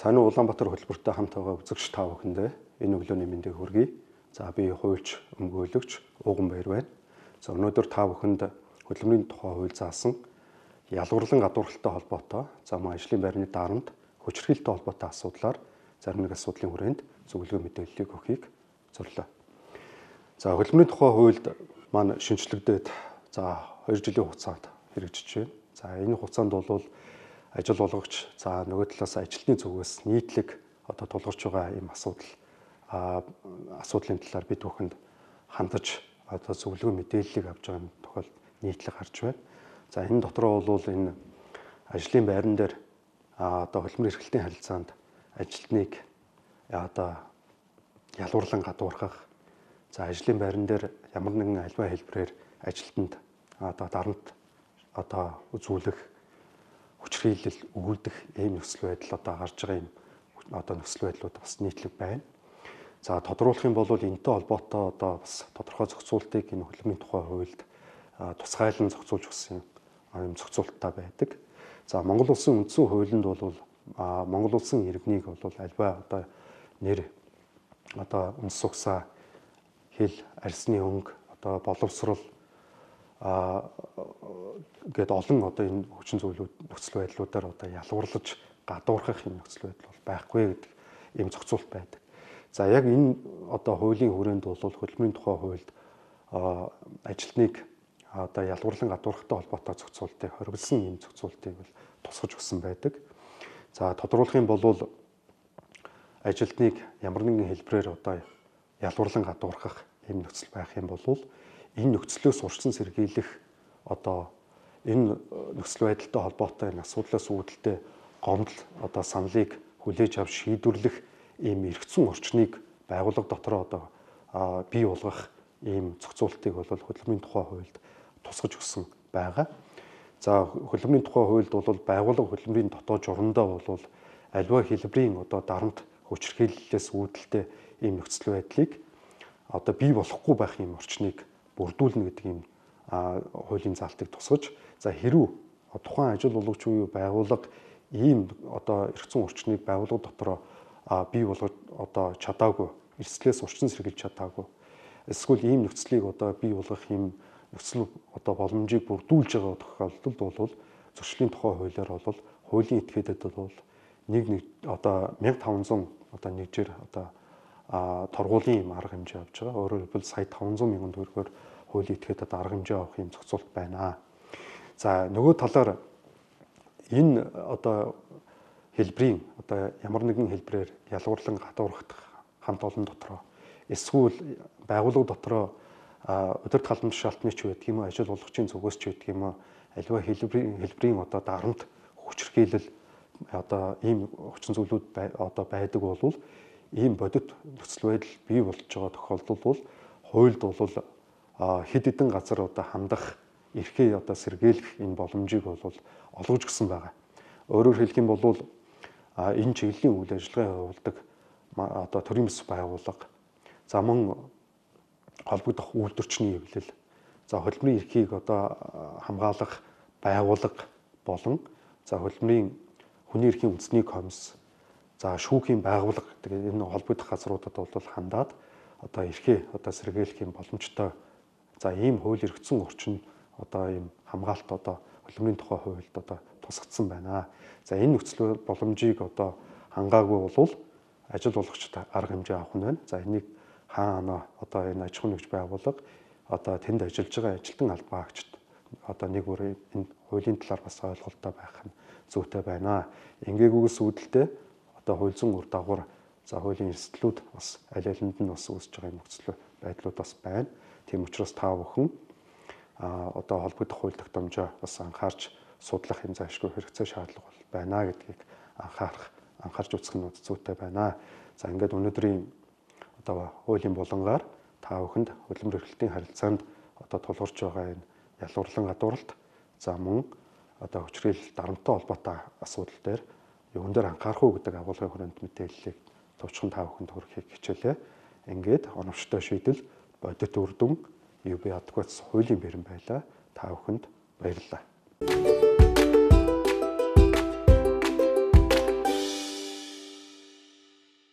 Сайн уу Улаанбаатар хөтөлбөртэй хамт байгаа үзэгч та бүхэндээ энэ өглөөний мэндийг хүргэе. За би хуульч өмгөөлөгч Ууган Баяр байна. За өнөөдөр та бүхэнд хөдөлмөрийн тухай хууль заасан ялгуурлан гадуурхалтай холбоотой зам ажлын байрны дарамт хүчирхийлэлтэй холбоотой асуудлаар зарим нэг асуудлын хүрээнд зөвлөгөө мэдээллийг өгөхийг зорилоо. За хөдөлмөрийн тухай хуульд маань шинжилгдээд за 2 жилийн хугацаанд хэрэгжиж байна. За энэ хугацаанд бол ажил олгогч за нөгөө талаас ажилтны зүгээс нийтлэг тулгарч байгаа ийм асуудлын талаар бид бүхэнд хандаж зөвлөгөө мэдээллийг авч байгаа тохиолдолд нийтлэг гарч байна. За энэ дотроо бол энэ ажлын байран дээр хөдөлмөр эрхлэлтийн харилцаанд ажилтныг ялгуурлан гадуурхах, за ажлын байран дээр ямар нэгэн альва хэлбэрээр ажилтнанд дарамт үзүүлэх, хүчирхийлэл өгүүлдэх ийм нөхцөл байдал гарч байгаа юм нөхцөл байдлууд бас нийтлэг байна. За тодруулах юм бол энэтэй холбоотой бас тодорхой зохицуултыг энэ хөдөлмөрийн тухай хуульд тусгайлан зохицуулж өгсөн юм зохицуулттай байдаг. За Монгол Улсын үндсэн хуулинд бол Монгол Улсын иргэнийг бол альва нэр үндэс угсаа, хэл, арьсны өнгө, боловсрол гээд олон энэ хүчин зүйлүүд нөхцөл байдлуудаар ялгуурлаж гадуурхах юм нөхцөл байдал бол байхгүй гэдэг ийм зохицуулт байдаг. За яг энэ хуулийн хүрээнд бол хөдөлмөрийн тухай хуульд ажилтныг ялгуурлан гадуурхахтай холбоотой зохицуултыг хориглосон ийм зохицуултыг бол тусгаж өгсөн байдаг. За тодруулах юм бол ажилтныг ямар нэгэн хэлбэрээр ялгуурлан гадуурхах ийм нөхцөл байх юм бол энэ нөхцлөөс урьдчилан сэргийлэх энэ нөхцөл байдалтай холбоотой энэ асуудлаас үүдэлтэй гомдол саналыг хүлээж авч шийдвэрлэх ийм эргэцэн орчныг байгууллага дотроо бий болгох ийм зохицуултыг бол хөдөлмөрийн тухай хуульд тусгаж өгсөн байгаа. За хөдөлмөрийн тухай хуульд бол байгууллага хөдөлмөрийн дотоод журмандаа бол аливаа хэлбэрийн дарамт хүчирхийллээс үүдэлтэй ийм нөхцөл байдлыг бий болохгүй байх ийм орчныг бүрдүүлнэ гэдэг ийм хуулийн заалтыг тусгаж, за хэрв тухайн ажил олгогч буюу байгууллага ийм эргэцэн орчныг байгууллага дотроо бий болгож чадаагүй, эрсдлээс урьдчилан сэргийлж чадаагүй, эсвэл ийм нөхцөлийг бий болгох ийм нөхцөл боломжийг бүрдүүлж байгаа тохиолдолд бол зөрчлийн тухай хуулиар бол хуулийн этгээдэд бол 1500 торгуулийн ийм арга хэмжээ авч байгаа. Өөрөөр хэлбэл сая 500 мянган төгрөгөөр хуулийн этгээдэд арга хэмжээ авах ийм зохицуулт байна. За нөгөө талаар энэ хэлбэрийн ямар нэгэн хэлбэрээр ялгуурлан гадуурхах хамт олон дотроо эсвэл байгууллага дотроо удирд халамж шалтны ч байдаг юм уу, ажил олгогчийн зүгээс ч байдаг юм уу, аливаа хэлбэрийн дарамт хүчирхийлэл ийм хүчин зүйлүүд байдаг бол ийм бодит нөхцөл байдал бий болж байгаа тохиолдолд бол хуульд бол хэд хэдэн газар хандах, эрхээ сэргийлэх энэ боломжийг бол олгож өгсөн байгаа. Өөрөөр хэлэх юм бол энэ чиглэлийн үйл ажиллагаа явуулдаг төрийн бас байгууллага, за мөн холбогдох үйлдвэрчний эвлэл, за хөдөлмөрийн эрхийг хамгаалах байгууллага болон за хөдөлмөрийн хүний эрхийн үндэсний комисс, за шүүхийн байгууллага гэдэг энэ холбогдох газруудад бол хандаад эрхээ сэргийлэх юм боломжтой. За ийм хууль эргэцэн орчин ийм хамгаалт хөдөлмөрийн тухай хуульд тусгацсан байна. За энэ нөхцөл боломжийг хангаагүй бол ажил олгогчд арга хэмжээ авах нь байна. За энийг хаана энэ аж ахуйн нэгж байгууллага тэнд ажиллаж байгаа ажилтан албаагчид нэг бүр энэ хуулийн талаар бас ойлголттой байх нь зүйтэй байна. Ингээгүйгээс үүдэлтэй хууль зүйн үр дагавар, за хуулийн эрсдлүүд бас аль алинд нь бас үүсэж байгаа нөхцөл байдлууд бас байна. Тийм учраас та бүхэн холбогдох хууль тогтоомжоо бас анхаарч судлах юм зайлшгүй хэрэгцээ шаардлага байна гэдгийг анхаарч үзэх нь зүйтэй байна. За ингээд өнөөдрийн хуулийн булангаар та бүхэнд хөдөлмөр эрхлэлтийн харилцаанд тулгарч байгаа энэ ялгуурлан гадууралт, за мөн хүчирхийлэл дарамттай холбоотой асуудал дээр юун дээр анхаарах уу гэдэг агуулгын хүрээнд мэдээллийг товчхон та бүхэнд хүргэхийг хичээлээ. Ингээд оновчтой шийдэл, бодит үр дүн, UB адекват хуулийн бэрэн байлаа. Та бүхэнд баярлалаа.